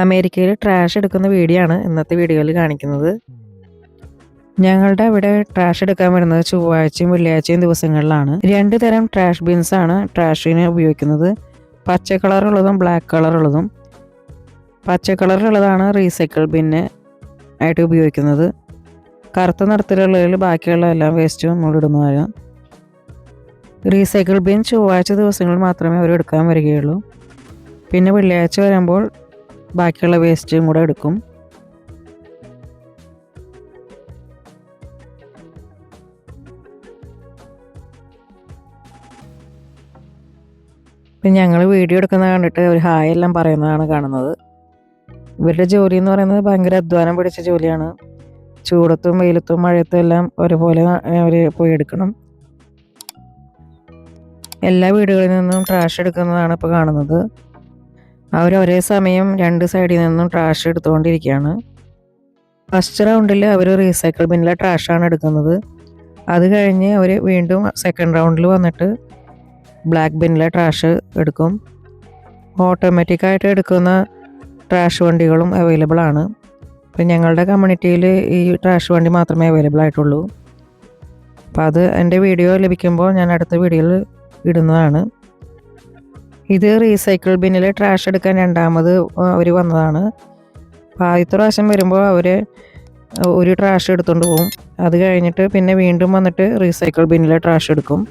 അമേരിക്കയിൽ ട്രാഷ് എടുക്കുന്ന വീഡിയോ ആണ് ഇന്നത്തെ വീഡിയോയിൽ കാണിക്കുന്നത്. ഞങ്ങളുടെ അവിടെ ട്രാഷ് എടുക്കാൻ വരുന്നത് ചൊവ്വാഴ്ചയും വെള്ളിയാഴ്ചയും ദിവസങ്ങളിലാണ്. 2 തരം ട്രാഷ് ബിൻസ് ആണ് ട്രാഷിന് ഉപയോഗിക്കുന്നത്. പച്ച കളറുള്ളതും ബ്ലാക്ക് കളറുള്ളതും. പച്ച കളറുള്ളതാണ് റീസൈക്കിൾ ബിന്ന് ആയിട്ട് ഉപയോഗിക്കുന്നത്. കറുത്ത നിറത്തിലുള്ളതിൽ ബാക്കിയുള്ള എല്ലാ വേസ്റ്റും നമ്മളിടുന്നതാണ്. റീസൈക്കിൾ ബിൻ ചൊവ്വാഴ്ച ദിവസങ്ങളിൽ മാത്രമേ അവർ എടുക്കാൻ വരികയുള്ളൂ. പിന്നെ വെള്ളിയാഴ്ച വരുമ്പോൾ ബാക്കിയുള്ള വേസ്റ്റും കൂടെ എടുക്കും. പിന്നെ ഞങ്ങൾ വീഡിയോ എടുക്കുന്നത് കണ്ടിട്ട് ഒരു ഹായ് എല്ലാം പറയുന്നതാണ് കാണുന്നത്. ഇവരുടെ ജോലി എന്ന് പറയുന്നത് ഭയങ്കര അധ്വാനം പിടിച്ച ജോലിയാണ്. ചൂടത്തും വെയിലത്തും മഴയത്തും എല്ലാം ഒരുപോലെ അവർ പോയി എടുക്കണം. എല്ലാ വീടുകളിൽ നിന്നും ട്രാഷ് എടുക്കുന്നതാണ് ഇപ്പോൾ കാണുന്നത്. അവർ ഒരേ സമയം 2 സൈഡിൽ നിന്നും ട്രാഷ് എടുത്തുകൊണ്ടിരിക്കുകയാണ്. ഫസ്റ്റ് റൗണ്ടിൽ അവർ റീസൈക്കിൾ ബിന്നിലെ ട്രാഷാണ് എടുക്കുന്നത്. അത് കഴിഞ്ഞ് അവർ വീണ്ടും സെക്കൻഡ് റൗണ്ടിൽ വന്നിട്ട് ബ്ലാക്ക് ബിന്നിലെ ട്രാഷ് എടുക്കും. ഓട്ടോമാറ്റിക്കായിട്ട് എടുക്കുന്ന ട്രാഷ് വണ്ടികളും അവൈലബിൾ ആണ്. ഇപ്പം ഞങ്ങളുടെ കമ്മ്യൂണിറ്റിയിൽ ഈ ട്രാഷ് വണ്ടി മാത്രമേ അവൈലബിൾ ആയിട്ടുള്ളൂ. അപ്പോൾ അത് എൻ്റെ വീഡിയോ ലഭിക്കുമ്പോൾ ഞാൻ അടുത്ത വീഡിയോയിൽ ഇടുന്നതാണ്. ഇത് റീസൈക്കിൾ ബിന്നിൽ ട്രാഷ് എടുക്കാൻ രണ്ടാമത് അവർ വന്നതാണ്. അപ്പോൾ ആദ്യത്തെ പ്രാവശ്യം വരുമ്പോൾ അവർ ഒരു ട്രാഷ് എടുത്തുകൊണ്ട് പോകും. അത് കഴിഞ്ഞിട്ട് പിന്നെ വീണ്ടും വന്നിട്ട് റീസൈക്കിൾ ബിന്നിലെ ട്രാഷ് എടുക്കും.